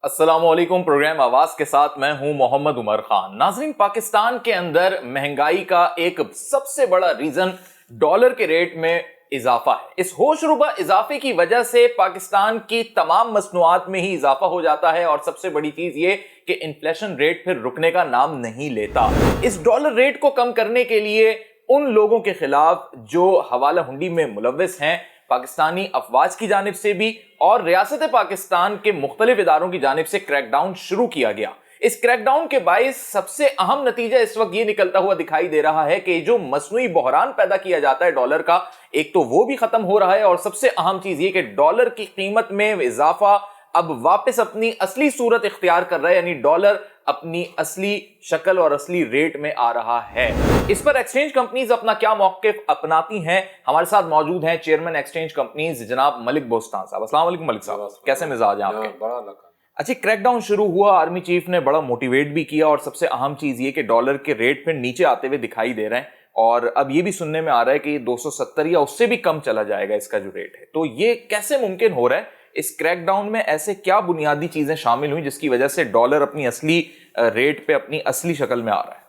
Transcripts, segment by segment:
अस्सलामुअलैकुम। प्रोग्राम आवाज के साथ मैं हूं मोहम्मद उमर खान। नाज़रीन, पाकिस्तान के अंदर महंगाई का एक सबसे बड़ा रीजन डॉलर के रेट में इजाफा है। इस होशरुबा इजाफे की वजह से पाकिस्तान की तमाम मसनूआत में ही इजाफा हो जाता है और सबसे बड़ी चीज ये कि इन्फ्लेशन रेट फिर रुकने का नाम नहीं लेता। इस डॉलर रेट को कम करने के लिए उन लोगों के खिलाफ जो हवाला हुंडी में मुलव्वस हैं, पाकिस्तानी अफवाज की जानिब से भी और रियासत पाकिस्तान के मुख्तलिफ इदारों की जानिब से क्रैकडाउन शुरू किया गया। इस क्रैकडाउन के बायस सबसे अहम नतीजा इस वक्त ये निकलता हुआ दिखाई दे रहा है कि जो मसनूई बहरान पैदा किया जाता है डॉलर का, एक तो वो भी खत्म हो रहा है और सबसे अहम चीज ये कि डॉलर की कीमत में इजाफा अब वापस अपनी असली सूरत इख्तियार कर रहा है, यानी डॉलर अपनी असली शक्ल और असली रेट में आ रहा है। इस पर एक्सचेंज कंपनीज अपना क्या मौक़िफ़ अपनाती हैं? हमारे साथ मौजूद हैं चेयरमैन एक्सचेंज कंपनीज जनाब मलिक बोस्तान साहब। अस्सलाम वालेकुम मलिक साहब, कैसे मिजाज हैं आपके? अच्छा, क्रैकडाउन शुरू हुआ, आर्मी चीफ ने बड़ा मोटिवेट भी किया और सबसे अहम चीज ये कि डॉलर के रेट फिर नीचे आते हुए दिखाई दे रहे हैं और अब ये भी सुनने में आ रहा है कि 270 या उससे भी कम चला जाएगा इसका जो रेट है। तो ये कैसे मुमकिन हो रहा है? इस क्रैकडाउन में ऐसे क्या बुनियादी चीजें शामिल हुई जिसकी वजह से डॉलर अपनी असली रेट पे अपनी असली शक्ल में आ रहा है?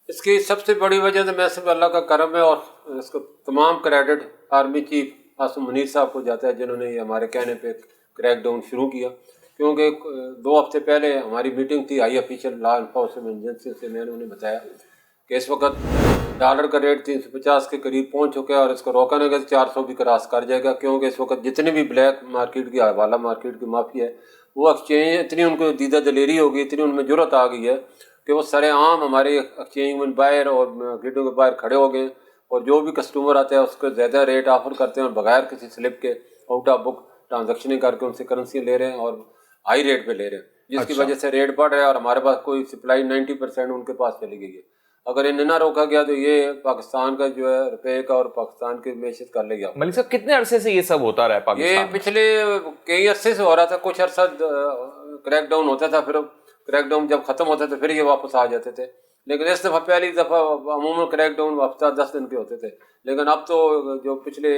इसकी सबसे बड़ी वजह तो मैं सिर्फ अल्लाह का करम है और इसको तमाम credit army chief Asim Munir साहब को जाता है, जिन्होंने ये हमारे कहने पे क्रैकडाउन शुरू किया। क्योंकि 2 हफ्ते पहले हमारी मीटिंग थी high official law enforcement agency से। मैंने उन्हें बताया कि इस वक्त डॉलर का रेट 350 के करीब पहुंच चुका है और इसको रोका नहीं गया तो 400 भी क्रॉस कर जाएगा। क्योंकि इस वक्त जितनी भी ब्लैक मार्केट की हवाला मार्केट की माफी है, वो एक्सचेंज इतनी उनको दीदा दलेरी हो गई, इतनी उनमें जरूरत आ गई है कि वो सरेआम हमारे एक्सचेंज में बाहर और ग्रिडों के बाहर खड़े हो गए और जो भी कस्टमर आते हैं उसको ज़्यादा रेट ऑफर करते हैं और बगैर किसी स्लिप के आउट ऑफ बुक ट्रांजेक्शन करके उनसे करेंसी ले रहे हैं और हाई रेट पे ले रहे हैं, जिसकी वजह से रेट बढ़ रहा है और हमारे पास कोई सप्लाई 90% उनके पास चली गई है। अगर इन्हें ना रोका गया तो ये पाकिस्तान का जो है रुपये का और पाकिस्तान की मैशत कर लेगा। मलिक साहब, कितने अरसे से ये सब होता रहा है पाकिस्तान ये पिछले कई अरसे से हो रहा था। कुछ अरसा क्रैकडाउन होता था, फिर क्रैकडाउन जब खत्म होता था फिर ये वापस आ जाते थे। लेकिन इस दफ़ा पहली दफ़ा अमूमन क्रैकडाउन हफ्ता 10 दिन के होते थे। लेकिन अब तो जो पिछले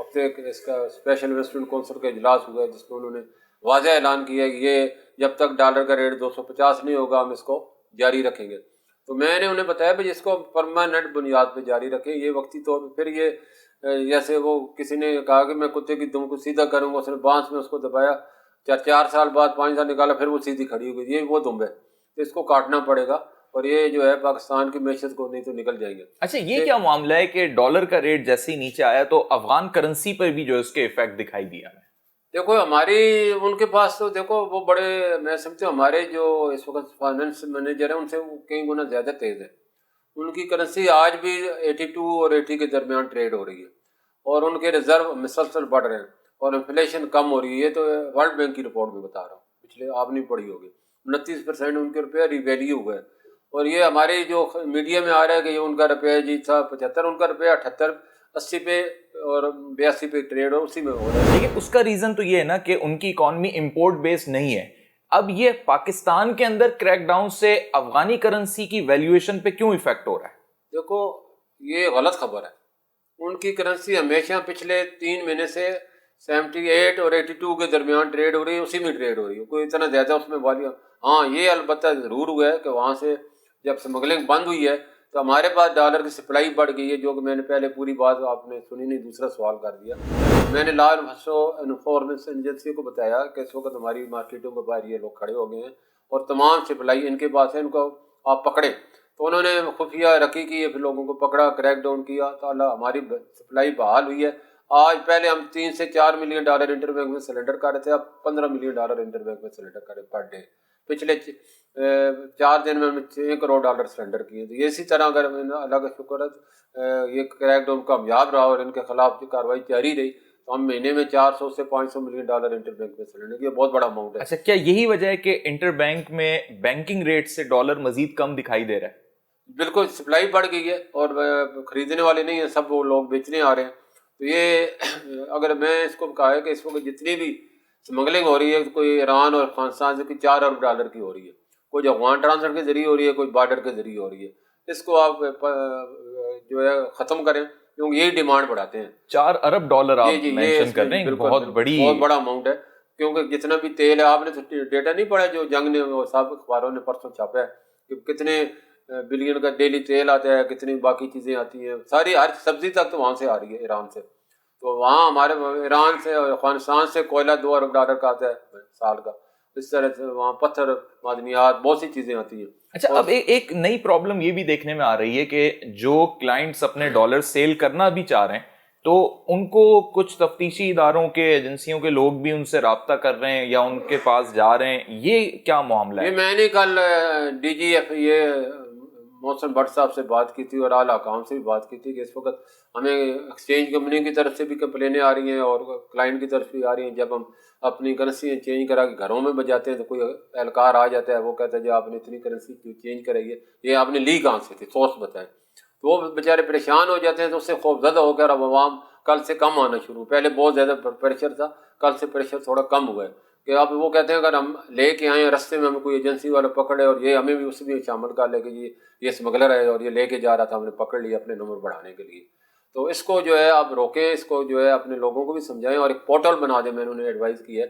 हफ्ते इसका स्पेशल इन्वेस्टमेंट काउंसिल का इजलास हुआ है, जिसमें उन्होंने वाज़ेह ऐलान किया कि ये जब तक डॉलर का रेट 250 नहीं होगा हम इसको जारी रखेंगे। तो मैंने उन्हें बताया भाई इसको परमानेंट बुनियाद पे जारी रखें, ये वक्ती तौर पे। फिर ये जैसे वो किसी ने कहा कि मैं कुत्ते की दुम को सीधा करूँगा, उसने बांस में उसको दबाया, 4 साल बाद 5 साल निकाला, फिर वो सीधी खड़ी हो गई। ये वो दुम है, तो इसको काटना पड़ेगा और ये जो है पाकिस्तान की मैशत को नहीं तो निकल जाएंगे। अच्छा, ये क्या मामला है कि डॉलर का रेट जैसे ही नीचे आया तो अफगान करेंसी पर भी जो इसके इफेक्ट दिखाई दिया है? देखो हमारी उनके पास तो देखो वो बड़े, मैं समझती हूँ हमारे जो इस वक्त फाइनेंस मैनेजर है उनसे वो कई गुना ज़्यादा तेज़ है। उनकी करेंसी आज भी 82 और 80 के दरमियान ट्रेड हो रही है और उनके रिजर्व मुसलसल बढ़ रहे हैं और इन्फ्लेशन कम हो रही है। तो वर्ल्ड बैंक की रिपोर्ट में बता रहा हूँ, पिछले आप नहीं पढ़ी होगी, 29% उनके रुपया रिवैल्यू हुआ है। और ये हमारे जो मीडिया में आ रहा है कि ये उनका रुपया जी था 75, उनका रुपया 78 80 पे और 82 पे ट्रेड हो, उसी में हो रहा है। लेकिन उसका रीजन तो ये है ना कि उनकी इकॉनमी इंपोर्ट बेस्ड नहीं है। अब ये पाकिस्तान के अंदर क्रैकडाउन से अफगानी करेंसी की वैल्यूएशन पे क्यों इफेक्ट हो रहा है? देखो ये गलत खबर है। उनकी करेंसी हमेशा पिछले 3 महीने से 78 और 82 के दरमियान ट्रेड हो रही है, उसी में ट्रेड हो रही है, कोई इतना ज़्यादा उसमें वॉल्यूम। हाँ, ये अलबत्ता ज़रूर हुआ है कि वहाँ से जब स्मगलिंग बंद हुई है तो हमारे पास डॉलर की सप्लाई बढ़ गई है, जो कि मैंने पहले पूरी बात आपने सुनी नहीं, दूसरा सवाल कर दिया। मैंने लॉ एनफोर्समेंट एजेंसी को बताया कि इस वक्त हमारी मार्केटों के बाहर ये लोग खड़े हो गए हैं और तमाम सप्लाई इनके पास है, इनको आप पकड़े। तो उन्होंने खुफिया रखी की, फिर लोगों को पकड़ा, क्रैकडाउन किया, तो अल्लाह हमारी सप्लाई बहाल हुई है। आज पहले हम 3 से 4 मिलियन डॉलर इंटरबैंक में सिलेंडर कर रहे थे, अब 15 मिलियन डॉलर इंटरबैंक में सिलेंडर कर रहे पर डे। पिछले 4 दिन में हमने 6 करोड़ डॉलर सिलेंडर किए। तो इसी तरह अगर अल्लाह का शुक्र है ये क्रैकडाउन कामयाब रहा और इनके खिलाफ जो कार्रवाई जारी रही तो हम महीने में 400 से 500 मिलियन डॉलर इंटरबैंक में सिलेंडर किया, बहुत बड़ा अमाउंट है। अच्छा, क्या यही वजह है कि इंटरबैंक में बैंकिंग रेट से डॉलर मजीद कम दिखाई दे रहा है? बिल्कुल, सप्लाई बढ़ गई है और खरीदने वाले नहीं है, सब वो लोग बेचने आ रहे हैं। तो ये अगर मैं इसको कहा है कि इस वक्त जितनी भी स्मगलिंग हो रही है, कोई ईरान और अफगानिस्तान से 4 अरब डॉलर की हो रही है, कोई अफगान ट्रांसफर के जरिए हो रही है, कोई बॉर्डर के जरिए हो रही है। इसको आप जो है ख़त्म करें, क्योंकि यही डिमांड बढ़ाते हैं। 4 अरब डॉलर आप मेंशन कर रहे हैं, बहुत बड़ा अमाउंट है। क्योंकि जितना भी तेल है, आपने तो डेटा नहीं पढ़ा जो जंग ने वो सब अखबारों ने परसों छापा है कि कितने बिलियन का डेली तेल आता है, कितनी बाकी चीज़ें आती हैं, सारी हर सब्जी तक तो वहाँ से आ रही है, ईरान से। तो वहाँ हमारे ईरान से और अफगानिस्तान से कोयला $2 अरब का आता है साल का। इस तरह से वहाँ पत्थर, मादनियात, बहुत सी चीज़ें आती हैं। अच्छा, अब एक नई प्रॉब्लम ये भी देखने में आ रही है कि जो क्लाइंट्स अपने डॉलर सेल करना भी चाह रहे हैं तो उनको कुछ तफ्तीशी इदारों के, एजेंसियों के लोग भी उनसे राब्ता कर रहे हैं या उनके पास जा रहे हैं। ये क्या मामला है? ये मैंने कल DGF ये मोहसिन भट्ट साहब से बात की थी और आला काम से भी बात की थी कि इस वक्त हमें एक्सचेंज कंपनी की तरफ से भी कंप्लेनें आ रही हैं और क्लाइंट की तरफ भी आ रही हैं। जब हम अपनी करेंसी चेंज करा के घरों में बजाते हैं तो कोई एहलकार आ जाता है, वो कहता है जी आपने इतनी करेंसी क्यों चेंज कराई है, ये आपने ली कहाँ से थी, सोर्स बताएं। तो वो बेचारे परेशान हो जाते हैं। तो उससे खौफजदा होकर अब आवाम कल से कम आना शुरू, पहले बहुत ज़्यादा प्रेशर था, कल से प्रेशर थोड़ा कम हुआ है कि अब वो कहते हैं अगर हम लेके आए रास्ते में हमें कोई एजेंसी वाला पकड़े और ये हमें भी उसमें शामिल कर ले कि ये स्मगलर है और ये लेके जा रहा था, हमने पकड़ लिया अपने नंबर बढ़ाने के लिए। तो इसको जो है आप रोकें, इसको जो है अपने लोगों को भी समझाएं और एक पोर्टल बना दें। मैंने उन्हें एडवाइस की है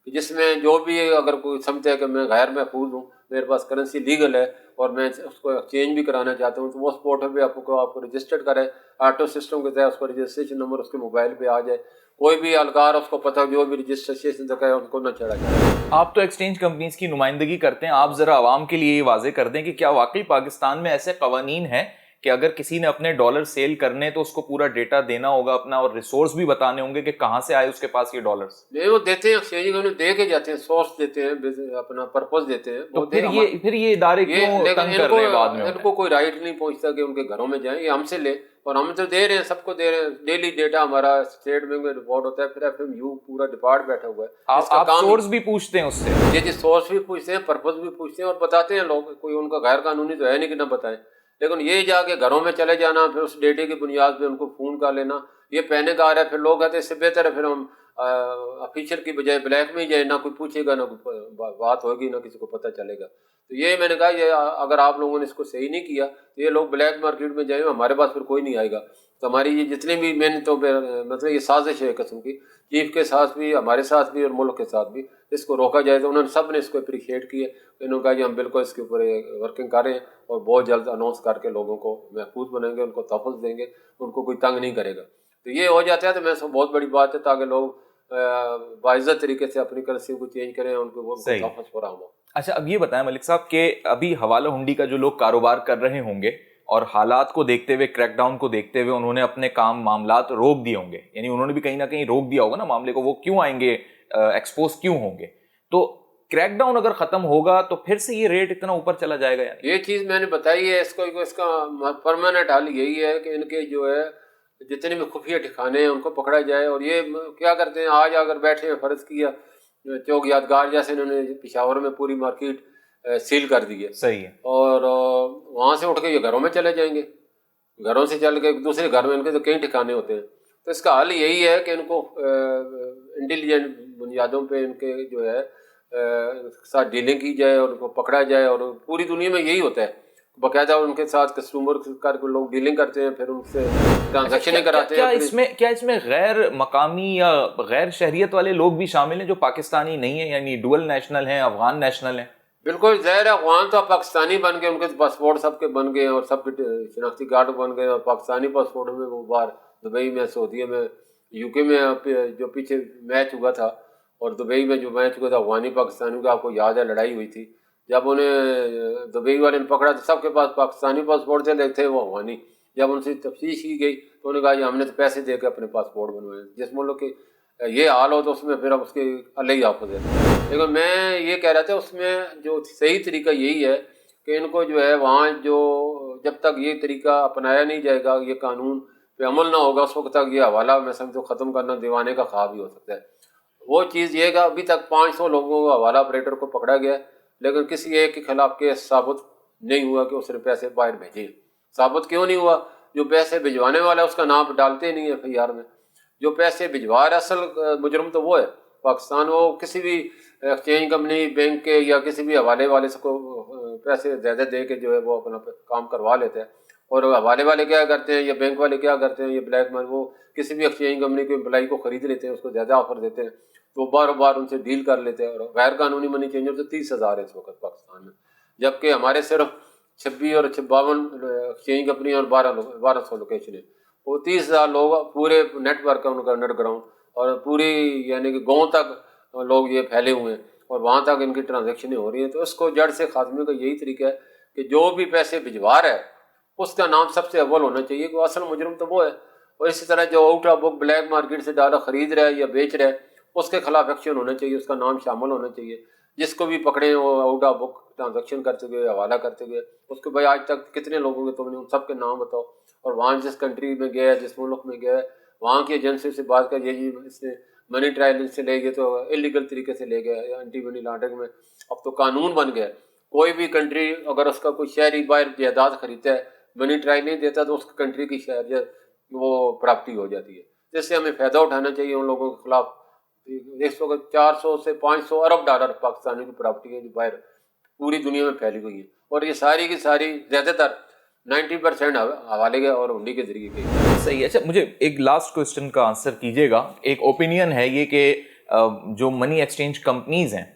कि जिसमें जो भी अगर कोई समझे कि मैं गैर महफूज हूँ, मेरे पास करेंसी लीगल है और मैं उसको एक्सचेंज भी कराना चाहता हूँ, तो वो उस पोर्टल पे आपको रजिस्टर्ड करें, ऑटो सिस्टम के तहत उसका रजिस्ट्रेशन नंबर उसके मोबाइल पे आ जाए। कोई भी अलकार उसको पता जो भी रजिस्ट्रेशन तक है उनको न चढ़ा जाए। आप तो एक्सचेंज कंपनीज की नुमाइंदगी करते हैं, आप जरा आवाम के लिए ये वाजे कर दें कि क्या वाकई पाकिस्तान में ऐसे कवानीन हैं कि अगर किसी ने अपने डॉलर सेल करने तो उसको पूरा डेटा देना होगा अपना और रिसोर्स भी बताने होंगे कि कहाँ से आए उसके पास ये डॉलर्स? नहीं, वो देते हैं, एक्सचेंज कंपनी दे के जाते हैं, सोर्स देते हैं, अपना पर्पस देते हैं। तो फिर ये इदारे क्यों तंग कर रहे हैं बाद में? इनको कोई राइट नहीं पहुंचता कि उनके घरों में जाएं, ये हमसे ले, और हम तो दे रहे हैं, सबको दे रहे हैं। डेली डेटा हमारा स्टेट बैंक में रिपोर्ट होता है, फिर FMU पूरा डिपार्ट बैठा हुआ है। आप सोर्स भी पूछते हैं उससे? ये सोर्स भी पूछते हैं, पर्पस भी पूछते हैं और बताते हैं लोग। कोई उनका गैर कानूनी तो है नहीं कि ना बताएं, लेकिन ये जाके घरों में चले जाना, फिर उस डेटे की बुनियाद पे उनको फ़ोन कर लेना, ये पैनिक आ रहा है। फिर लोग कहते हैं इससे बेहतर है फिर हम ऑफिशियल की बजाय ब्लैक में ही जाए, ना कोई पूछेगा, ना कोई बात होगी, ना किसी को पता चलेगा। तो ये मैंने कहा, ये अगर आप लोगों ने इसको सही नहीं किया तो ये लोग ब्लैक मार्केट में जाए, हमारे पास फिर कोई नहीं आएगा। तो हमारी ये जितने भी मैंने तो मतलब ये साजिश है किस्म की, चीफ के साथ भी, हमारे साथ भी और मुल्क के साथ भी, इसको रोका जाए। तो उन्होंने सब ने इसको अप्रिशिएट किया। इन्होंने कहा कि हम बिल्कुल इसके ऊपर वर्किंग कर रहे हैं और बहुत जल्द अनाउंस करके लोगों को महफूज बनाएंगे, उनको तहफ़्फ़ुज़ देंगे, उनको कोई तंग नहीं करेगा। तो ये हो जाता है तो मैं सब बहुत बड़ी बात है, ताकि लोग बाइज़्ज़त तरीके से अपनी करेंसी को चेंज करें, उनको तहफ़्फ़ुज़ फराहम हो। अच्छा, अब ये बताएं मलिक साहब कि अभी हवाला हुंडी का जो लोग कारोबार कर रहे होंगे और हालात को देखते हुए, क्रैकडाउन को देखते हुए उन्होंने अपने काम मामलात रोक दिए होंगे, यानी उन्होंने भी कहीं ना कहीं रोक दिया होगा ना मामले को, वो क्यों आएंगे, एक्सपोज क्यों होंगे? तो क्रैकडाउन अगर खत्म होगा तो फिर से ये रेट इतना ऊपर चला जाएगा? यानी ये चीज़ मैंने बताई है, इसका परमानेंट हल यही है कि इनके जो है जितने भी खुफिया ठिकाने हैं उनको पकड़ा जाए। और ये क्या करते हैं, आज अगर बैठे हैं, फ़र्ज़ किया चौक यादगार जैसे इन्होंने पेशावर में पूरी मार्केट सील कर दी है, सही है, और वहाँ से उठ के ये घरों में चले जाएंगे, घरों से चल के दूसरे घर में, इनके तो कई ठिकाने होते हैं। तो इसका हल यही है कि इनको इंटेलिजेंट बुनियादों पे इनके जो है साथ डीलिंग की जाए और उनको पकड़ा जाए। और पूरी दुनिया में यही होता है, बाकायदा उनके साथ कस्टमर करके लोग डीलिंग करते हैं, फिर उनसे ट्रांजैक्शन कराते हैं। क्या इसमें गैर मकामी या गैर शहरियत वाले लोग भी शामिल हैं जो पाकिस्तानी नहीं है, यानी डुअल नेशनल हैं, अफगान नेशनल हैं? बिल्कुल ज़ाहिर है, अफगान तो पाकिस्तानी बन गए, उनके पासपोर्ट सबके बन गए और सबके शनाख्ती कार्ड बन गए, और पाकिस्तानी पासपोर्ट में वो बाहर दुबई में, सऊदीया में, UK में जो पीछे मैच हुआ था, और दुबई में जो मैच हुआ था अफगानी पाकिस्तानी का, आपको याद है लड़ाई हुई थी, जब उन्हें दुबई वाले ने पकड़ा तो सबके पास पाकिस्तानी पासपोर्ट थे, वो अफगानी। जब उनसे तफ्तीश की गई तो उन्होंने कहा हमने तो पैसे दे के अपने पासपोर्ट बनवाए। जिस मुल्क के ये हाल हो तो उसमें फिर अब उसके अलग ही आफत है। लेकिन मैं ये कह रहा था, उसमें जो सही तरीका यही है कि इनको जो है वहाँ जो जब तक ये तरीका अपनाया नहीं जाएगा, ये कानून पे अमल ना होगा, उस वक्त तक ये हवाला मैं समझो ख़त्म करना दीवाने का ख्वाब ही हो सकता है। वो चीज़ ये है, अभी तक 500 लोगों को हवाला ऑपरेटर को पकड़ा गया, लेकिन किसी एक के खिलाफ केस साबित नहीं हुआ कि उसने पैसे बाहर भेजे। साबित क्यों नहीं हुआ? जो पैसे भिजवाने वाला है उसका नाम डालते नहीं है FIR में। जो पैसे भिजवा रहा असल मुजरम तो वो है पाकिस्तान। वो किसी भी एक्सचेंज कंपनी, बैंक के या किसी भी हवाले वाले से को पैसे ज़्यादा दे के जो है वो अपना काम करवा लेता है, और हवाले वाले क्या करते हैं या बैंक वाले क्या करते हैं, ये ब्लैक मनी, वो किसी भी एक्सचेंज कंपनी के एम्प्लाई को खरीद लेते हैं, उसको ज़्यादा ऑफर देते हैं, तो बार बार उनसे डील कर लेते हैं। और गैर कानूनी मनी चेंजर तो 30,000 है इस वक्त पाकिस्तान में, जबकि हमारे सिर्फ 56 और 52 एक्सचेंज कंपनी और 1200 लोकेशन है। वो 30,000 लोग पूरे नेटवर्क है उनका अंडरग्राउंड, और पूरी यानी कि गाँव तक लोग ये फैले हुए हैं और वहाँ तक इनकी ट्रांजेक्शनें हो रही हैं। तो इसको जड़ से खात्मे का यही तरीका है कि जो भी पैसे भिजवा रहा है उसका नाम सबसे अव्वल होना चाहिए कि असल मुजरिम तो वो है। और इसी तरह जो out of book black market से डॉलर खरीद रहा है या बेच रहा है उसके खिलाफ एक्शन होना चाहिए, उसका नाम शामिल होना चाहिए। जिसको भी पकड़े वो आउट ऑफ बुक ट्रांजेक्शन करते हुए, हवाला करते हुए, उसको भाई आज तक कितने लोगों के तुमने उन सबके नाम बताओ, और वहाँ जिस कंट्री में गया है, जिस मुल्क में गया है, वहाँ की एजेंसी से बात कर, ये जी इसने मनी ट्रायल से ले गए तो इलीगल तरीके से ले गया, एंटी मनी लॉन्ड्रिंग में अब तो कानून बन गया। कोई भी कंट्री अगर उसका कोई शहरी बाहर जायदाद खरीदता है, मनी ट्रायल नहीं देता, तो उस कंट्री की शहर वो प्रॉपर्टी हो जाती है। जिससे हमें फ़ायदा उठाना चाहिए उन लोगों के खिलाफ। इस वक्त 400 से 500 अरब डॉलर पाकिस्तानी की प्रॉपर्टी है जो बाहर पूरी दुनिया में फैली हुई है, और ये सारी की सारी ज़्यादातर 90% हवाले के और हुंडी के जरिए की। सही है। अच्छा, मुझे एक लास्ट क्वेश्चन का आंसर कीजिएगा। एक ओपिनियन है ये कि जो मनी एक्सचेंज कंपनीज हैं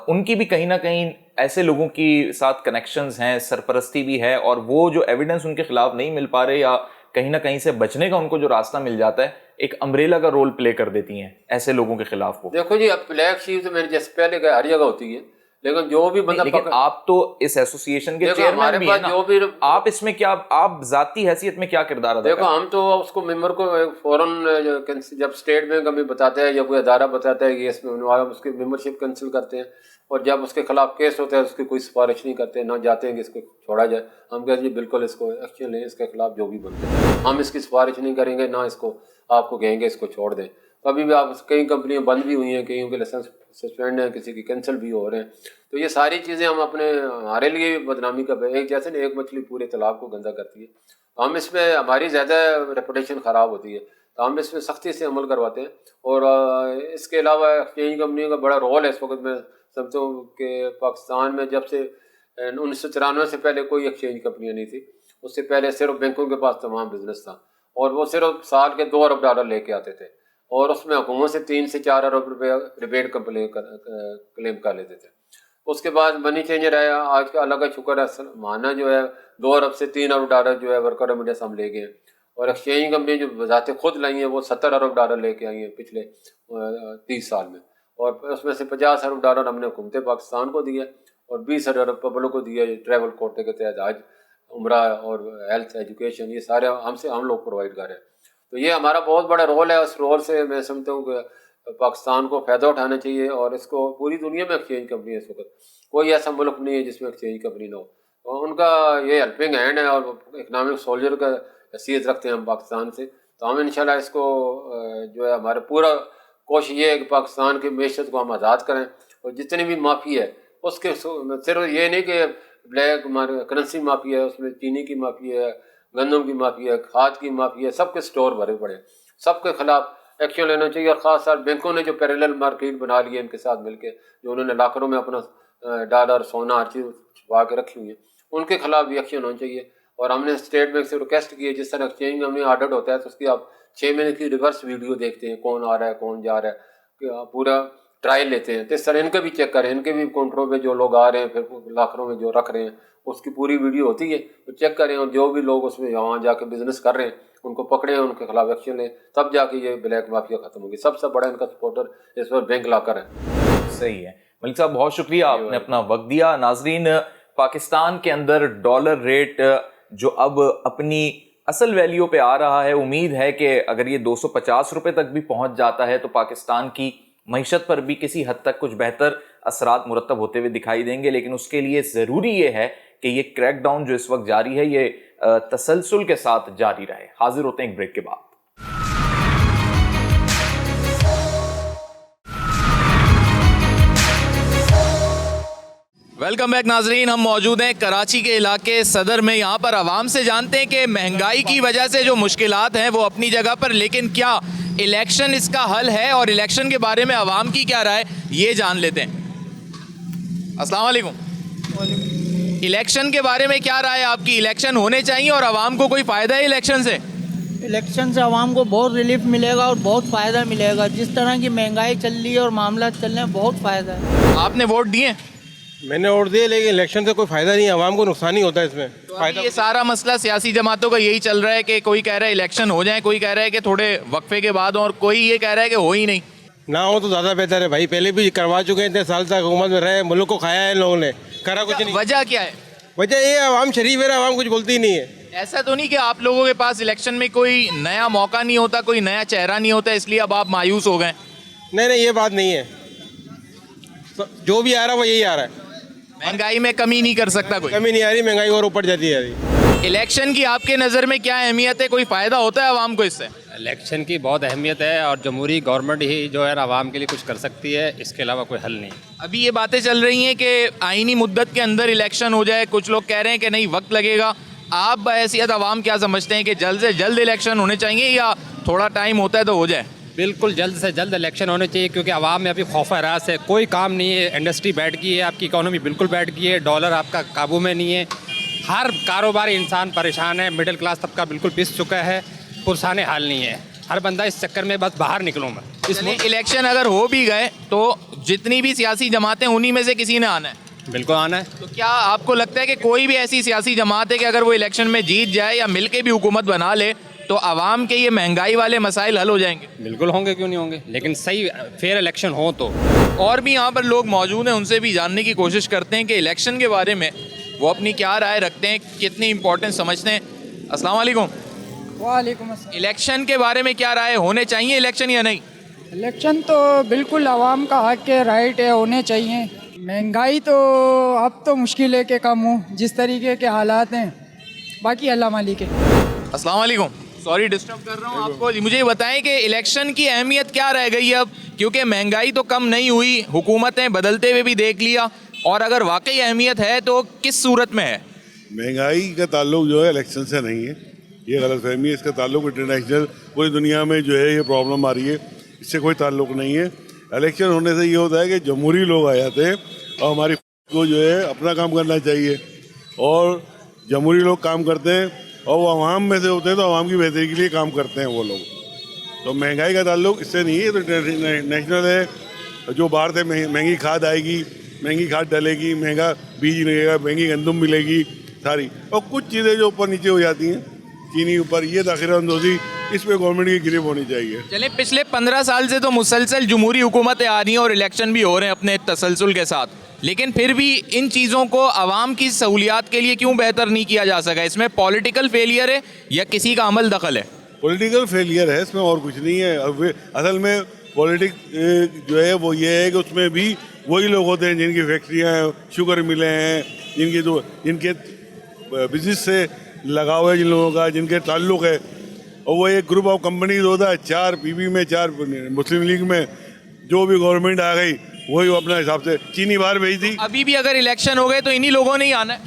उनकी भी कहीं ना कहीं ऐसे लोगों की साथ कनेक्शंस हैं, सरपरस्ती भी है, और वो जो एविडेंस उनके खिलाफ नहीं मिल पा रहे या कहीं ना कहीं से बचने का उनको जो रास्ता मिल जाता है, एक अम्ब्रेला का रोल प्ले कर देती हैं ऐसे लोगों के खिलाफ। वो देखो जी, अब ब्लैक शीप तो मैंने जैसे पहले कहा हर जगह होती है, लेकिन जो भी बंदा लेकिन आप तो इस एसोसिएशन के चेयरमैन भी हैं ना, जो भी आप इसमें क्या, आप जाती हैसियत में क्या किरदार अदा देखो, हम तो उसको मेंबर को फौरन जब स्टेट बैंक हमें बताता है या कोई अदारा बताता है कि इसमें उसकी मेंबरशिप कैंसिल करते हैं, और जब उसके खिलाफ केस होता है उसकी कोई सिफारिश नहीं करते, ना जाते हैं कि इसको छोड़ा जाए। हम कहते हैं बिल्कुल इसको एक्शन लें, इसके खिलाफ जो भी बनते हैं, हम इसकी सिफारिश नहीं करेंगे, ना इसको आपको कहेंगे इसको छोड़ दें। तो अभी भी आप कई कंपनियां बंद भी हुई हैं, कईयों के लाइसेंस सस्पेंड हैं, किसी की कैंसिल भी हो रहे हैं। तो ये सारी चीज़ें हम अपने हमारे लिए भी बदनामी का एक जैसे ना एक मछली पूरे तालाब को गंदा करती है, तो हम इसमें हमारी ज़्यादा रेपुटेशन ख़राब होती है, तो हम इसमें सख्ती से अमल करवाते हैं। और इसके अलावा एक्सचेंज कंपनियों का बड़ा रोल है इस वक्त। मैं समझता हूँ कि पाकिस्तान में जब से 1994 से पहले कोई एक्सचेंज कंपनियाँ नहीं थी, उससे पहले सिर्फ बैंकों के पास तमाम बिजनेस था, और वो सिर्फ साल के 2 अरब डॉलर लेके आते थे, और उसमें हुकूमत से 3 से 4 अरब रुपये रिबेट क्लेम कर लेते थे। उसके बाद मनी चेंजर आया, आज का अल्लाह का शुक्र है, माना जो है 2 अरब से 3 अरब डॉलर जो है वर्कर रेमिटेंस हम ले गए, और एक्सचेंज कंपनी जो बजाते खुद लाई हैं वो 70 अरब डॉलर लेके आई हैं पिछले 30 साल में, और उसमें से 50 अरब डॉलर हमने हुकूमत पाकिस्तान को दिया और 20 अरब पब्लिक को दिया। ट्रैवल कोटे के तहत आज उम्रा और हेल्थ एजुकेशन ये सारे हम लोग प्रोवाइड कर रहे हैं। तो ये हमारा बहुत बड़ा रोल है। उस रोल से मैं समझता हूँ कि पाकिस्तान को फ़ायदा उठाना चाहिए, और इसको पूरी दुनिया में एक्सचेंज कंपनी है इस वक्त, कोई ऐसा मुल्क नहीं है जिसमें एक्सचेंज कंपनी ना हो। तो उनका ये हेल्पिंग हैंड है, और इकनॉमिक सोल्जर का हैसियत रखते हैं हम पाकिस्तान से। तो हम इंशाल्लाह इसको जो है हमारा पूरा कोशिश ये है कि पाकिस्तान की मैशत को हम आज़ाद करें, और जितनी भी माफ़ी है उसके सिर्फ ये नहीं कि ब्लैक करेंसी माफ़ी है, उसमें चीनी की माफ़ी है, गंदम की माफ़ी है, खाद की माफ़ी है, सबके स्टोर भरे पड़े, सबके खिलाफ एक्शन लेना चाहिए। और ख़ास तौर बैंकों ने जो पैरेलल मार्केट बना ली है इनके साथ मिलकर, जो उन्होंने लाखों में अपना डॉलर सोना हर चीज़ छुपा के रखी हुई है, उनके खिलाफ भी एक्शन होना चाहिए। और हमने स्टेट बैंक से रिक्वेस्ट की है, जिस तरह एक्सचेंज हमने ऑर्डर होता है तो उसकी आप 6 महीने की रिवर्स वीडियो देखते हैं, कौन आ रहा है कौन जा रहा है, पूरा ट्रायल लेते हैं। तो इस तरह इनका भी चेक करें, इनके भी काउंटरों पे जो लोग आ रहे हैं फिर लाखों में जो रख रहे हैं उसकी पूरी वीडियो होती है, तो चेक करें, और जो भी लोग उसमें वहाँ जाके बिजनेस कर रहे हैं उनको पकड़ें, उनके खिलाफ एक्शन लें, तब जाके ये ब्लैक माफिया खत्म होगी। सबसे बड़ा इनका सपोर्टर इस वक्त बैंक लाकर है। सही है मलिक साहब, बहुत शुक्रिया, आपने अपना वक्त दिया। नाजरीन, पाकिस्तान के अंदर डॉलर रेट जो अब अपनी असल वैल्यू पे आ रहा है, उम्मीद है कि अगर ये 250 रुपये तक भी पहुंच जाता है तो पाकिस्तान की मईशत पर भी किसी हद तक कुछ बेहतर असरात मुरतब होते हुए दिखाई देंगे। लेकिन उसके लिए ज़रूरी ये है कि ये क्रैकडाउन जो इस वक्त जारी है ये तसलसल के साथ जारी रहे। हाजिर होते हैं एक ब्रेक के बाद। वेलकम बैक नाजरीन, हम मौजूद हैं कराची के इलाके सदर में। यहाँ पर आवाम से जानते हैं कि महंगाई की वजह से जो मुश्किलात हैं वो अपनी जगह पर, लेकिन क्या इलेक्शन इसका हल है, और इलेक्शन के बारे में आवाम की क्या राय ये जान लेते हैं। अस्सलाम वालेकुम। इलेक्शन के बारे में क्या राय है आपकी? इलेक्शन होने चाहिए और आवाम को कोई फायदा है इलेक्शन से? इलेक्शन से आवाम को बहुत रिलीफ मिलेगा और बहुत फ़ायदा मिलेगा। जिस तरह की महंगाई चल रही है और मामला चल रहे हैं, बहुत फ़ायदा है। आपने वोट दिए? मैंने वोट दिए, लेकिन इलेक्शन से कोई फायदा नहीं है, आवाम को नुकसान ही होता है इसमें। फायदा ये सारा मसला सियासी जमातों का यही चल रहा है कि कोई कह रहा है इलेक्शन हो जाए, कोई कह रहा है कि थोड़े वक्फे के बाद, और कोई ये कह रहा है कि हो ही नहीं। ना हो तो ज़्यादा बेहतर है भाई। पहले भी करवा चुके हैं, इतने साल तक हुकूमत में रहे, मुल्क को खाया है इन लोगों ने, करा कुछ नहीं। वजह क्या है? वजह ये आवाम शरीफ है, आवाम कुछ बोलती ही नहीं है। ऐसा तो नहीं कि आप लोगों के पास इलेक्शन में कोई नया मौका नहीं होता, कोई नया चेहरा नहीं होता, इसलिए अब आप मायूस हो गए? नहीं नहीं, ये बात नहीं है। जो भी आ रहा है वो यही आ रहा है। महंगाई में कमी नहीं कर सकता कोई? कमी नहीं आ रही, महंगाई और ऊपर जाती है। इलेक्शन की आपके नज़र में क्या अहमियत है? कोई फ़ायदा होता है आवाम को इससे? इलेक्शन की बहुत अहमियत है और जमहूरी गवर्नमेंट ही जो है आवाम के लिए कुछ कर सकती है, इसके अलावा कोई हल नहीं। अभी ये बातें चल रही हैं कि आईनी मुद्दत के अंदर इलेक्शन हो जाए, कुछ लोग कह रहे हैं कि नहीं वक्त लगेगा। आप बहैसियत आवाम क्या समझते हैं कि जल्द से जल्द इलेक्शन होने चाहिए या थोड़ा टाइम होता है तो हो जाए? बिल्कुल जल्द से जल्द इलेक्शन होने चाहिए, क्योंकि आवाम में अभी खौफ हरास है, कोई काम नहीं है, इंडस्ट्री बैठ गई है, आपकी इकोनॉमी बिल्कुल बैठ गई है, डॉलर आपका काबू में नहीं है, हर कारोबारी इंसान परेशान है, मिडिल क्लास तबका बिल्कुल पिस चुका है, पुरसाने हाल नहीं है, हर बंदा इस चक्कर में बस बाहर निकलूँ मैं। इसमें इलेक्शन अगर हो भी गए तो जितनी भी सियासी जमातें उन्हीं में से किसी ने आना है। बिल्कुल आना है। तो क्या आपको लगता है कि कोई भी ऐसी सियासी जमात है कि अगर वो इलेक्शन में जीत जाए या मिल के भी हुकूमत बना ले तो आवाम के ये महंगाई वाले मसाइल हल हो जाएंगे? बिल्कुल होंगे, क्यों नहीं होंगे, लेकिन सही फेयर इलेक्शन हो तो। और भी यहाँ पर लोग मौजूद हैं, उनसे भी जानने की कोशिश करते हैं कि इलेक्शन के बारे में वो अपनी क्या राय रखते हैं, कितनी इंपॉर्टेंस समझते हैं। अस्सलाम वालेकुम। वालेकुम अस्सलाम। इलेक्शन के बारे में क्या राय? होने चाहिए इलेक्शन या नहीं? इलेक्शन तो बिल्कुल आवाम का हक है, राइट है, होने चाहिए। महंगाई तो अब तो मुश्किल है कि कम हो, जिस तरीके के हालात हैं, बाकी अल्लाह मालिक है। अस्सलाम वालेकुम, सॉरी डिस्टर्ब कर रहा हूँ आपको। मुझे ये बताएं कि इलेक्शन की अहमियत क्या रह गई है अब, क्योंकि महंगाई तो कम नहीं हुई, हुकूमतें बदलते हुए भी देख लिया, और अगर वाकई अहमियत है तो किस सूरत में है? महंगाई का ताल्लुक जो है इलेक्शन से नहीं है, ये गलतफहमी है। इसका ताल्लुक इंटरनेशनल पूरी दुनिया में जो है ये प्रॉब्लम आ रही है, इससे कोई ताल्लुक नहीं है। इलेक्शन होने से ये होता है कि जमहूरी लोग आ जाते हैं और हमारी को जो है अपना काम करना चाहिए, और जमहूरी लोग काम करते हैं और वो आवाम में से होते हैं, तो आवाम की बेहतरी के लिए काम करते हैं वो लोग। तो महंगाई का ताल्लुक इससे नहीं है, तो नेशनल है। जो बाहर से महंगी खाद आएगी, महंगी खाद डलेगी, महंगा बीज लगेगा, महंगी गंदम मिलेगी सारी, और कुछ चीज़ें जो ऊपर नीचे हो जाती हैं, चीनी ऊपर, ये दाखिलांदोजी, इस पे गवर्नमेंट की गिरफ्त होनी चाहिए। चले, पिछले 15 साल से तो मुसलसल जमहूरी हुकूमतें आ रही हैं और इलेक्शन भी हो रहे हैं अपने तसलसल के साथ, लेकिन फिर भी इन चीज़ों को आवाम की सहूलियात के लिए क्यों बेहतर नहीं किया जा सका? इसमें पॉलिटिकल फेलियर है या किसी का अमल दखल है? पॉलिटिकल फेलियर है इसमें, और कुछ नहीं है। असल में पॉलिटिक्स जो है वो ये है कि उसमें भी वही लोग होते हैं जिनकी फैक्ट्रियाँ हैं, शुगर मिले हैं, जिनके बिजनेस से लगाव है, जिन लोगों का जिनके ताल्लुक़ है, और वो एक ग्रुप ऑफ कंपनीज होता है, 4 पीपी में, 4 मुस्लिम लीग में, जो भी गवर्नमेंट आ गई वही अपना हिसाब से चीनी बाहर भेज दी। अभी भी अगर इलेक्शन हो गए तो इन्हीं लोगों ने ही आना है?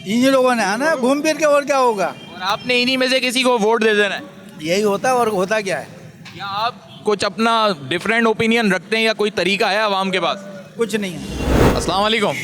इन्हीं लोगों ने आना है, घूम फिर के, और क्या होगा? और आपने इन्हीं में से किसी को वोट दे देना है? यही होता है, और होता क्या है? या आप कुछ अपना डिफरेंट ओपिनियन रखते हैं या कोई तरीका है आवाम के पास? कुछ नहीं है। अस्सलाम वालेकुम।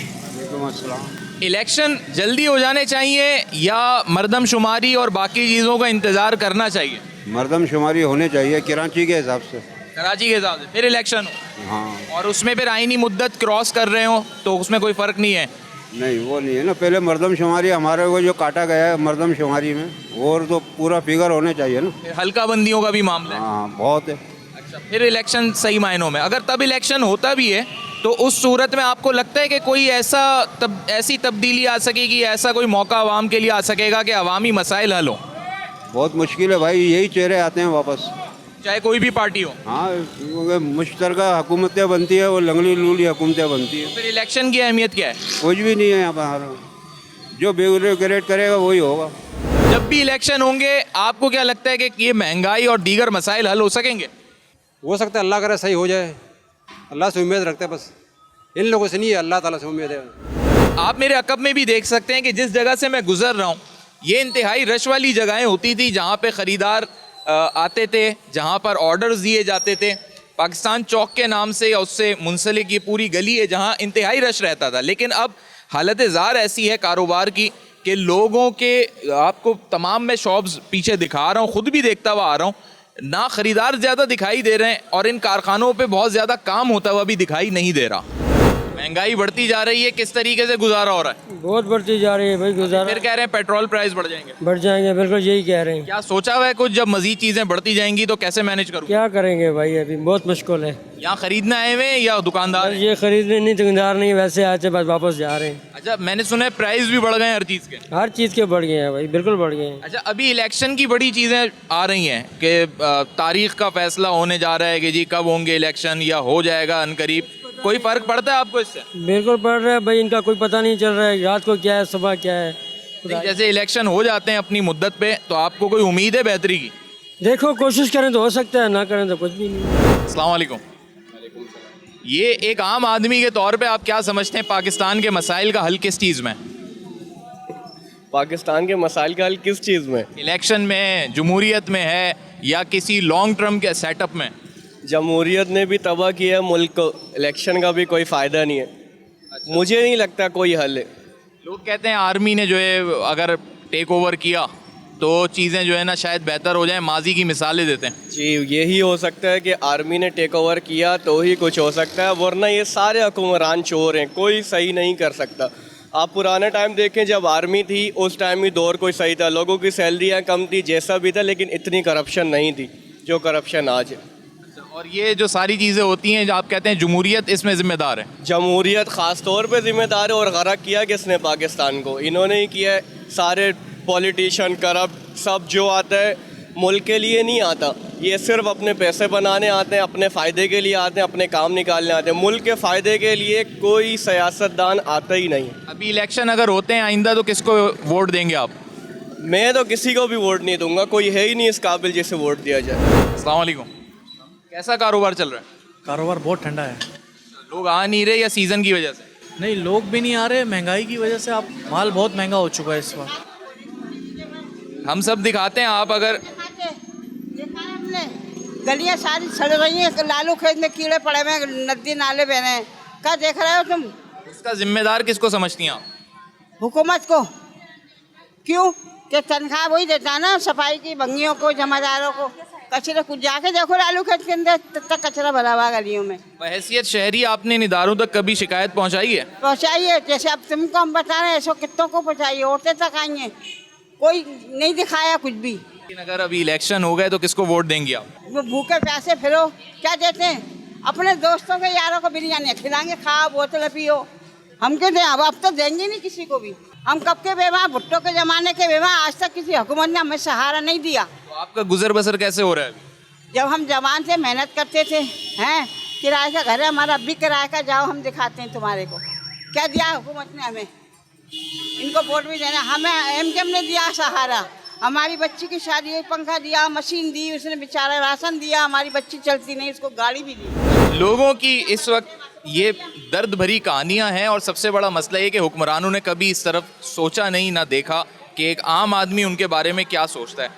इलेक्शन जल्दी हो जाने चाहिए या मर्दमशुमारी और बाकी चीज़ों का इंतज़ार करना चाहिए? मर्दमशुमारी होने चाहिए कराची के हिसाब से। कराची के हिसाब से फिर इलेक्शन हो, हाँ, और उसमें फिर आईनी मुद्दत क्रॉस कर रहे हो तो उसमें कोई फ़र्क नहीं है? नहीं वो नहीं है ना, पहले मर्दमशुमारी हमारे को जो काटा गया है मर्दमशुमारी में, और तो पूरा फिगर होने चाहिए ना। फिर हल्का बंदियों का भी मामला है? हाँ बहुत है। अच्छा, फिर इलेक्शन सही मायनों में, अगर तब इलेक्शन होता भी है तो उस सूरत में आपको लगता है कि कोई ऐसी तब्दीली आ सकेगी, ऐसा कोई मौका आवाम के लिए आ सकेगा कि अवामी मसाइल हल हो? बहुत मुश्किल है भाई, यही चेहरे आते हैं वापस, चाहे कोई भी पार्टी हो। हाँ, क्योंकि मुश्तरका हुकूमतें बनती है, वो लंगड़ी लूली हुकूमतें बनती है। फिर इलेक्शन की अहमियत क्या है? कुछ भी नहीं है यहाँ पर, जो ब्यूरोक्रेट करेगा वही होगा। जब भी इलेक्शन होंगे आपको क्या लगता है कि ये महंगाई और दीगर मसाइल हल हो सकेंगे? हो सकता है, अल्लाह करे सही हो जाए, अल्लाह से उम्मीद रखते हैं, बस इन लोगों से नहीं है, अल्लाह ताला से उम्मीद है। आप मेरे अकब में भी देख सकते हैं कि जिस जगह से मैं गुजर रहा हूँ ये इंतहाई रश वाली जगहें होती थी, जहाँ पे ख़रीदार आते थे, जहाँ पर ऑर्डर्स दिए जाते थे। पाकिस्तान चौक के नाम से या उससे मुंसलिक ये पूरी गली है जहाँ इंतहाई रश रहता था, लेकिन अब हालत ज़ार ऐसी है कारोबार की कि लोगों के, आपको तमाम मैं शॉप्स पीछे दिखा रहा हूँ, खुद भी देखता हुआ आ रहा हूँ, ना ख़रीदार ज़्यादा दिखाई दे रहे हैं और इन कारखानों पे बहुत ज़्यादा काम होता हुआ भी दिखाई नहीं दे रहा। महंगाई बढ़ती जा रही है, किस तरीके से गुजारा हो रहा है? बहुत बढ़ती जा रही है भाई गुजारा। फिर कह रहे हैं पेट्रोल प्राइस बढ़ जाएंगे। बढ़ जाएंगे, बिल्कुल यही कह रहे हैं। क्या सोचा हुआ है कुछ, जब मजीद चीज़ें बढ़ती जाएंगी तो कैसे मैनेज करूँ? क्या करेंगे भाई, अभी बहुत मुश्किल है। यहाँ खरीदना आए हुए हैं या दुकानदार हैं? ये खरीदने नहीं, दुकानदार नहीं, वैसे आज से बस वापस जा रहे हैं। अच्छा, मैंने सुना है प्राइस भी बढ़ गए हैं हर चीज़ के। हर चीज़ के बढ़ गए हैं भाई, बिल्कुल बढ़ गए हैं। अच्छा, अभी इलेक्शन की बड़ी चीज़ें आ रही हैं कि तारीख का फैसला होने जा रहा है कि जी कब होंगे इलेक्शन या हो जाएगा अनकरीब। कोई फ़र्क पड़ता है आपको इससे? बिल्कुल पड़ रहा है भाई, इनका कोई पता नहीं चल रहा है, रात को क्या है सुबह क्या है। नहीं, जैसे इलेक्शन हो जाते हैं अपनी मुद्दत पे, तो आपको कोई उम्मीद है बेहतरी की? देखो कोशिश करें तो हो सकता है, ना करें तो कुछ भी नहीं। अस्सलाम वालेकुम। ये एक आम आदमी के तौर पे आप क्या समझते हैं, पाकिस्तान के मसाइल का हल किस चीज़ में? पाकिस्तान के मसाइल का हल किस चीज़ में? इलेक्शन में, जमहूरियत में है या किसी लॉन्ग टर्म के सेटअप में? जमहूरियत ने भी तबाह किया है मुल्क को, इलेक्शन का भी कोई फ़ायदा नहीं है। मुझे नहीं लगता कोई हल है। लोग कहते हैं आर्मी ने जो है अगर टेक ओवर किया तो चीज़ें जो है ना शायद बेहतर हो जाएं, माजी की मिसालें देते हैं। जी, यही हो सकता है कि आर्मी ने टेक ओवर किया तो ही कुछ हो सकता है, वरना ये सारे हुक्मरान चोर हैं, कोई सही नहीं कर सकता। आप पुराने टाइम देखें, जब आर्मी थी उस टाइम भी दौर कोई सही था, लोगों की सैलरियाँ कम थी, जैसा भी था, लेकिन इतनी करप्शन नहीं थी जो करप्शन आज है। और ये जो सारी चीज़ें होती हैं जो आप कहते हैं जमहूरियत इसमें ज़िम्मेदार है? जमहूरियत ख़ास तौर पे ज़िम्मेदार है, और गरक किया किसने पाकिस्तान को? इन्होंने ही किया है। सारे पॉलिटिशियन करप्ट सब जो आता है मुल्क के लिए नहीं आता, ये सिर्फ अपने पैसे बनाने आते हैं, अपने फ़ायदे के लिए आते हैं, अपने काम निकालने आते हैं। मुल्क के फ़ायदे के लिए कोई सियासतदान आता ही नहीं। अभी इलेक्शन अगर होते हैं आइंदा तो किसको वोट देंगे आप? मैं तो किसी को भी वोट नहीं दूंगा, कोई है ही नहीं इस काबिल जिसे वोट दिया जाए। अस्सलाम वालेकुम। कैसा कारोबार चल रहा है? कारोबार बहुत ठंडा है। लोग आ नहीं रहे या सीज़न की वजह से? नहीं, लोग भी नहीं आ रहे, महंगाई की वजह से। आप माल बहुत महंगा हो चुका है इस वक्त। हम सब दिखाते हैं, आप अगर गलियां सारी सड़ गई हैं, लालू खेत में कीड़े पड़े हुए हैं, नदी नाले बह रहे हैं। क्या देख रहे हो तुम? इसका जिम्मेदार किसको समझती हैं आप? हुकूमत को। क्यों? कि तनख्वाह वही देता ना सफाई की भंगियों को, जमादारों को। कचरे कुछ जाके देखो लालू खेत के अंदर, तब तक कचरा भरा हुआ गलियों में। बहैसियत शहरी आपने इन इदारों तक कभी शिकायत पहुंचाई है? पहुँचाई है, जैसे अब तुमको हम बता रहे हैं, ऐसा कितनों को पहुँचाइए, औरतें तक आई हैं, कोई नहीं दिखाया कुछ भी। लेकिन अगर अभी इलेक्शन हो गए तो किसको वोट देंगे आप? वो भूखे प्यासे फिरो, क्या देते हैं? अपने दोस्तों के यारों को बिरयानी खिलाएंगे, खाओ बोतल पियो। हम क्यों दें? अब तो देंगे नहीं किसी को भी। हम कब के बेवा, भुट्टो के ज़माने के बेवा, आज तक किसी हुकूमत ने हमें सहारा नहीं दिया। तो आपका गुजर बसर कैसे हो रहा है? जब हम जवान थे, मेहनत करते थे, हैं, किराए का घर है हमारा, अब भी किराए का, जाओ हम दिखाते हैं तुम्हारे को। क्या दिया हुकूमत ने हमें? इनको वोट भी देना, हमें एमकेएम ने दिया सहारा, हमारी बच्ची की शादी, एक पंखा दिया, मशीन दी उसने, बेचारा राशन दिया, हमारी बच्ची चलती नहीं, उसको गाड़ी भी दी। लोगों की इस वक्त ये दर्द भरी कहानियां हैं और सबसे बड़ा मसला ये कि हुक्मरानों ने कभी इस तरफ सोचा नहीं, ना देखा कि एक आम आदमी उनके बारे में क्या सोचता है।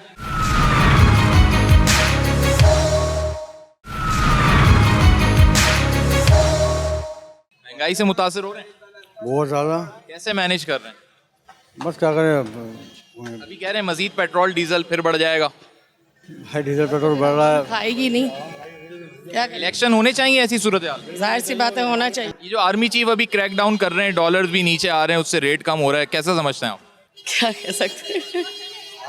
महंगाई से मुतासिर हो रहे हैं? बहुत ज़्यादा। कैसे मैनेज कर रहे हैं? बस क्या करें, अभी कह रहे हैं मजीद पेट्रोल डीजल फिर बढ़ जाएगा। डीजल पेट्रोल बढ़ रहा है। खाएगी नहीं, क्या इलेक्शन होने चाहिए ऐसी सूरत हाल? जाहिर सी बात है, होना चाहिए। ये जो आर्मी चीफ अभी क्रैक डाउन कर रहे हैं, डॉलर भी नीचे आ रहे हैं, उससे रेट कम हो रहा है, कैसा समझते हैं आप? क्या कह सकते हैं?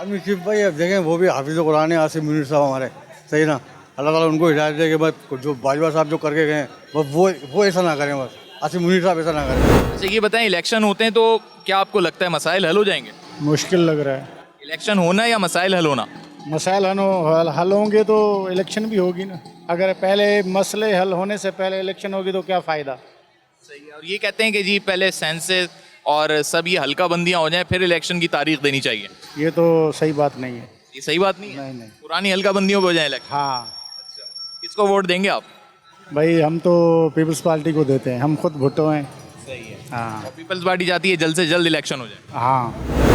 आर्मी चीफ भाई अब देखें, वो भी हाफिज़ कुरान है, आसिफ मुनीर साहब हमारे, सही ना। अल्लाह ताला उनको हिदायत दे कि बस जो बाजवा साहब जो करके गए बस वो ऐसा ना करें, बस आसिफ मुनीर साहब ऐसा ना करें। अच्छा ये बताएं, इलेक्शन होते हैं तो क्या आपको लगता है मसाइल हल हो जाएंगे? मुश्किल लग रहा है। इलेक्शन होना या मसाइल हल होना? मसाइल हल होंगे तो इलेक्शन भी होगी ना। अगर पहले मसले हल होने से पहले इलेक्शन होगी तो क्या फ़ायदा? सही है। और ये कहते हैं कि जी पहले सेंसेस और सब ये हल्का बंदियाँ हो जाएं फिर इलेक्शन की तारीख देनी चाहिए। ये तो सही बात नहीं है। ये सही बात नहीं है? नहीं। पुरानी हल्का बंदियों पर हो जाए इलेक्शन। हाँ। अच्छा, किसको वोट देंगे आप? भाई हम तो पीपल्स पार्टी को देते हैं, हम खुद भुट्टो हैं। सही है। हाँ। पीपल्स पार्टी चाहती है जल्द से जल्द इलेक्शन हो जाए। हाँ।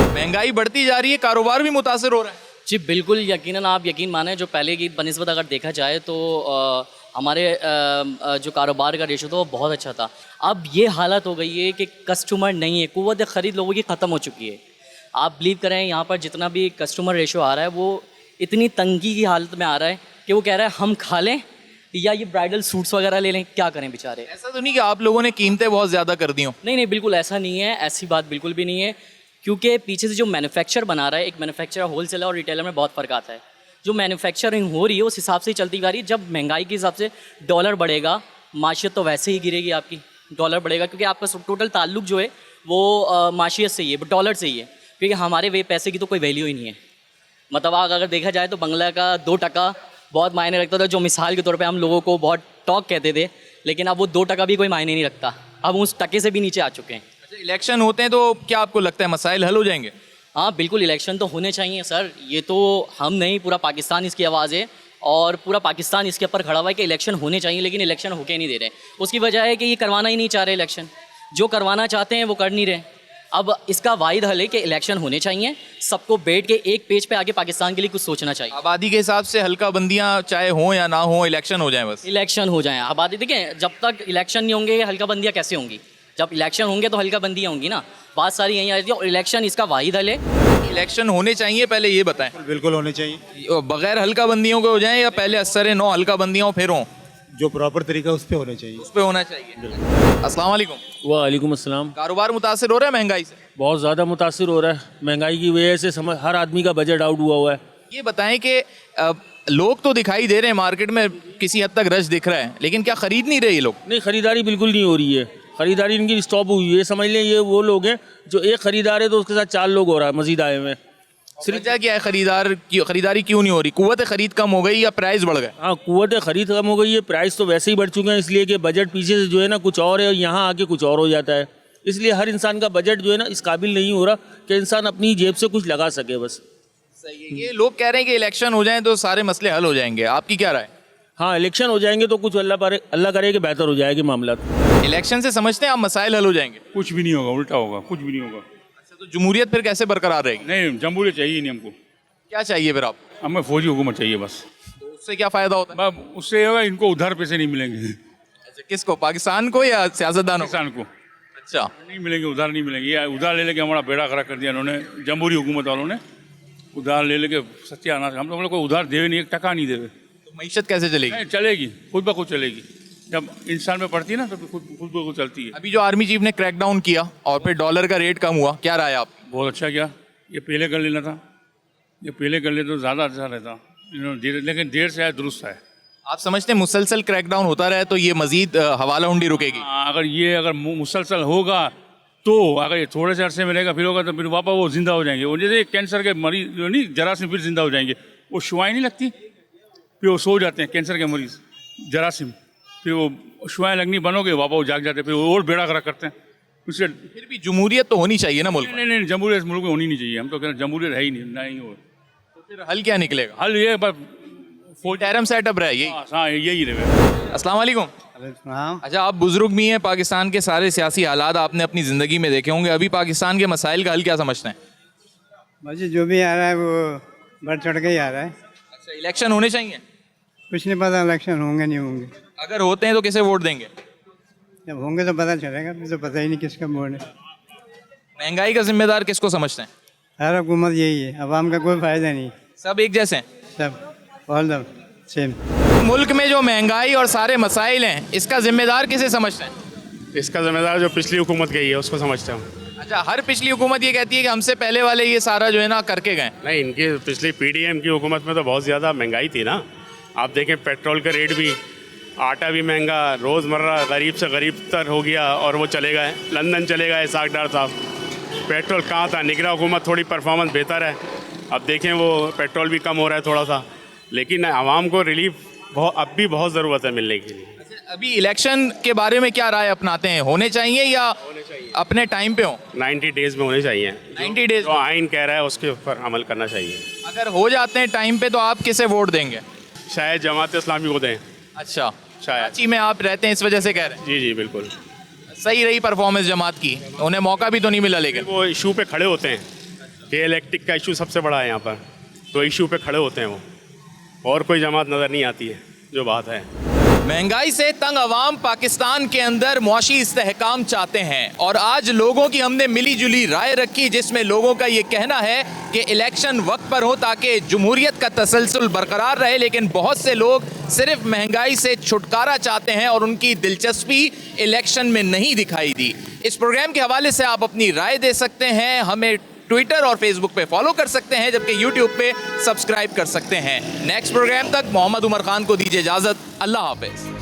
महंगाई बढ़ती जा रही है, कारोबार भी मुतासर हो रहा है। जी बिल्कुल, यकीनन आप यकीन माने, जो पहले की बनिस्बत अगर देखा जाए तो हमारे जो कारोबार का रेशो था वो बहुत अच्छा था। अब ये हालत हो गई है कि कस्टमर नहीं है, कुव्वत ख़रीद लोगों की ख़त्म हो चुकी है। आप बिलीव करें, यहाँ पर जितना भी कस्टमर रेशो आ रहा है वो इतनी तंगी की हालत में आ रहा है कि वो कह रहा है हम खा लें या ये ब्राइडल सूट्स वगैरह ले लें, क्या करें बेचारे। ऐसा तो नहीं कि आप लोगों ने कीमतें बहुत ज़्यादा कर दी हों? नहीं, बिल्कुल ऐसा नहीं है, ऐसी बात बिल्कुल भी नहीं है, क्योंकि पीछे से जो मैन्युफैक्चर बना रहा है, एक मैन्युफैक्चरर होलसेलर और रिटेलर में बहुत फ़र्क आता है। जो मैन्युफैक्चरिंग हो रही है उस हिसाब से ही चलती आ रही है। जब महंगाई के हिसाब से डॉलर बढ़ेगा, माशियत तो वैसे ही गिरेगी आपकी। डॉलर बढ़ेगा क्योंकि आपका टोटल ताल्लुक जो है वो माशियत से ही है, डॉलर से ही है, क्योंकि हमारे वे पैसे की तो कोई वैल्यू ही नहीं है। मतलब अगर देखा जाए तो बंगला का 2 टका बहुत मायने रखता था, जो मिसाल के तौर पे हम लोगों को बहुत टॉक कहते थे, लेकिन अब वो 2 टका भी कोई मायने नहीं रखता, अब उस टके से भी नीचे आ चुके हैं। इलेक्शन होते हैं तो क्या आपको लगता है मसाइल हल हो जाएंगे? हाँ बिल्कुल, इलेक्शन तो होने चाहिए सर। ये तो हम नहीं, पूरा पाकिस्तान इसकी आवाज़ है और पूरा पाकिस्तान इसके ऊपर खड़ा हुआ है कि इलेक्शन होने चाहिए, लेकिन इलेक्शन होके नहीं दे रहे। उसकी वजह है कि ये करवाना ही नहीं चाह रहे इलेक्शन, जो करवाना चाहते हैं वो कर नहीं रहे। अब इसका वाहिद हल है कि इलेक्शन होने चाहिए, सबको बैठ के एक पेज पे आके पाकिस्तान के लिए कुछ सोचना चाहिए। आबादी के हिसाब से हल्का बंदियाँ चाहे हों या ना हो, इलेक्शन हो जाए बस। इलेक्शन हो जाए, आबादी देखें, जब तक इलेक्शन नहीं होंगे हल्का बंदियाँ कैसे होंगी? जब इलेक्शन होंगे तो हल्का बंदियाँ होंगी ना। बात सारी यहीं आ जाती है और इलेक्शन इसका वाहिद हल है। इलेक्शन होने चाहिए, पहले ये बताएं। बिल्कुल होने चाहिए। बगैर हल्का बंदियों के हो जाएं या पहले असर नो हल्का बंदियों फिर हों? जो प्रॉपर तरीका उस पर होने चाहिए। उस पर होना चाहिए। अस्सलाम वालेकुम। वालेकुम अस्सलाम। कारोबार मुतासिर हो रहा है महंगाई से? बहुत ज़्यादा मुतासिर हो रहा है। महंगाई की वजह से हर आदमी का बजट आउट हुआ है। ये बताएं कि लोग तो दिखाई दे रहे हैं मार्केट में, किसी हद तक रश दिख रहा है, लेकिन क्या खरीद नहीं रहे ये लोग? नहीं, खरीदारी बिल्कुल नहीं हो रही है। खरीदारी इनकी स्टॉप हुई है। समझ लें ये वो लोग हैं जो एक खरीदार है तो उसके साथ 4 लोग हो रहा है मजीद आए हुए। वजह क्या है? खरीदारी क्यों नहीं हो रही? कुव्वत खरीद कम हो गई या प्राइस बढ़ गए? हाँ, कुव्वत खरीद कम हो गई है, प्राइस तो वैसे ही बढ़ चुके हैं, इसलिए कि बजट पीछे से जो है ना कुछ और है और यहाँ आके कुछ और हो जाता है। इसलिए हर इंसान का बजट जो है ना इस काबिल नहीं हो रहा कि इंसान अपनी जेब से कुछ लगा सके। बस सही है। ये लोग कह रहे हैं कि इलेक्शन हो जाए तो सारे मसले हल हो जाएंगे, आपकी क्या राय? हाँ, इलेक्शन हो जाएंगे तो कुछ अल्लाह करे कि बेहतर हो जाएगी मामला। इलेक्शन से समझते हैं आप मसाइल हल हो जाएंगे? कुछ भी नहीं होगा, उल्टा होगा, कुछ भी नहीं होगा। अच्छा, तो जमहूरियत फिर कैसे बरकरार रहेगी? नहीं, जमहूरियत चाहिए नहीं हमको। क्या चाहिए फिर आप? हमें फौजी हुकूमत चाहिए बस। तो उससे क्या फ़ायदा होता है? उससे होगा इनको उधार पैसे नहीं मिलेंगे। अच्छा, किसको? पाकिस्तान को या सियासतदानों? पाकिस्तान को। अच्छा, नहीं मिलेंगे, उधार नहीं मिलेंगे। ये उधार ले लेके हमारा बेड़ा खड़ा कर दिया इन्होंने, जमहूरी हुकूमत वालों ने। उधार ले लेके सत्यानाश, हम लोग को उधार देवे नहीं, 1 टका नहीं देवे। तो मईशत कैसे चलेगी? चलेगी, खुद ब खुद चलेगी। जब इंसान में पड़ती है ना तो खुद ब खुद चलती है। अभी जो आर्मी चीफ ने क्रैकडाउन किया और फिर डॉलर का रेट कम हुआ, क्या राय आप? बहुत अच्छा किया। ये पहले कर लेना था, ये पहले कर ले तो ज़्यादा अच्छा रहता, लेकिन देर से आया दुरुस्त है। आप समझते हैं मुसलसल क्रैकडाउन होता रहे तो ये मजीद हवाला हुंडी रुकेगी? अगर मुसलसल होगा तो अगर ये थोड़े से अरसे में रहेगा फिर होगा तो फिर वापस वो जिंदा हो जाएंगे। वो जैसे कैंसर के मरीज जो नहीं जरासीम फिर जिंदा हो जाएंगे। वो शुआएं नहीं लगती, फिर वो सो जाते हैं कैंसर के मरीज जरासीम, फिर वो शुआएं लगनी बंद हो गई, वापस वो जाग जाते हैं, फिर वो और बेड़ा खड़ा करते हैं। उससे फिर भी जमहूरियत तो होनी चाहिए ना मुल्क में? नहीं, जमहूरियत मुल्क में होनी नहीं चाहिए। हम तो कह रहे हैं जमहूरियत है ही नहीं हो। तो फिर हल क्या निकलेगा? हल ये टैरम सेटअप रहे, यही? हाँ, यही रहे। अस्सलाम वालेकुम। अच्छा, आप बुजुर्ग भी हैं, पाकिस्तान के सारे सियासी हालात आपने अपनी ज़िंदगी में देखे होंगे। अभी पाकिस्तान के मसाइल का हल क्या समझते हैं? मुझे जो भी आ रहा है वो बढ़ चढ़ के ही आ रहा है। अच्छा, इलेक्शन होने चाहिए? कुछ नहीं पता इलेक्शन होंगे नहीं होंगे। अगर होते हैं तो किसे वोट देंगे? जब होंगे तो पता चलेगा, मुझे तो पता ही नहीं किसका वोट है। महंगाई का जिम्मेदार किसको समझते हैं? हर हुकूमत यही है, अवाम का कोई फ़ायदा नहीं। सब एक जैसे हैं? सब ऑल द सेम। मुल्क में जो महंगाई और सारे मसाइल हैं, इसका जिम्मेदार किसे समझते हैं? इसका जिम्मेदार जो पिछली हुकूमत गई है उसको समझता हूँ। अच्छा, हर पिछली हुकूमत ये कहती है कि हमसे पहले वाले ये सारा जो है ना करके गए। नहीं, इनकी पिछली PDM की हुकूमत में तो बहुत ज़्यादा महंगाई थी ना। आप देखें पेट्रोल का रेट भी, आटा भी महंगा, रोज़मर्रा गरीब से गरीब तर हो गया और वो चले गए, लंदन चले गए इसाक डार साहब। पेट्रोल कहाँ था? निगरान हुकूमत थोड़ी परफॉर्मेंस बेहतर है, अब देखें वो पेट्रोल भी कम हो रहा है थोड़ा सा, लेकिन आवाम को रिलीफ अब भी बहुत ज़रूरत है मिलने के लिए। अभी इलेक्शन के बारे में क्या राय अपनाते हैं? होने चाहिए या अपने टाइम पे हो? 90 डेज़ में होने चाहिए। 90 डेज़ जो आइन कह रहा है उसके ऊपर अमल करना चाहिए। अगर हो जाते हैं टाइम पे तो आप किसे वोट देंगे? शायद जमात इस्लामी को दें। अच्छा, शायद। कराची में आप रहते हैं इस वजह से कह रहे हैं? जी जी बिल्कुल। सही रही परफॉर्मेंस जमात की, उन्हें मौका भी तो नहीं मिला, लेकिन वो इशू पे खड़े होते हैं कि इलेक्ट्रिक का इशू सबसे बड़ा है यहाँ पर, तो इशू पे खड़े होते हैं वो, और कोई जमात नज़र नहीं आती है जो बात है। महंगाई से तंग अवाम पाकिस्तान के अंदर मुआशी इस्तेहकाम चाहते हैं और आज लोगों की हमने मिली जुली राय रखी जिसमें लोगों का ये कहना है कि इलेक्शन वक्त पर हो ताकि जमहूरियत का तसलसल बरकरार रहे, लेकिन बहुत से लोग सिर्फ महंगाई से छुटकारा चाहते हैं और उनकी दिलचस्पी इलेक्शन में नहीं दिखाई दी। इस प्रोग्राम के हवाले से आप अपनी राय दे सकते हैं, हमें ट्विटर और फेसबुक पे फॉलो कर सकते हैं, जबकि यूट्यूब पे सब्सक्राइब कर सकते हैं। नेक्स्ट प्रोग्राम तक मोहम्मद उमर खान को दीजिए इजाजत। अल्लाह हाफिज।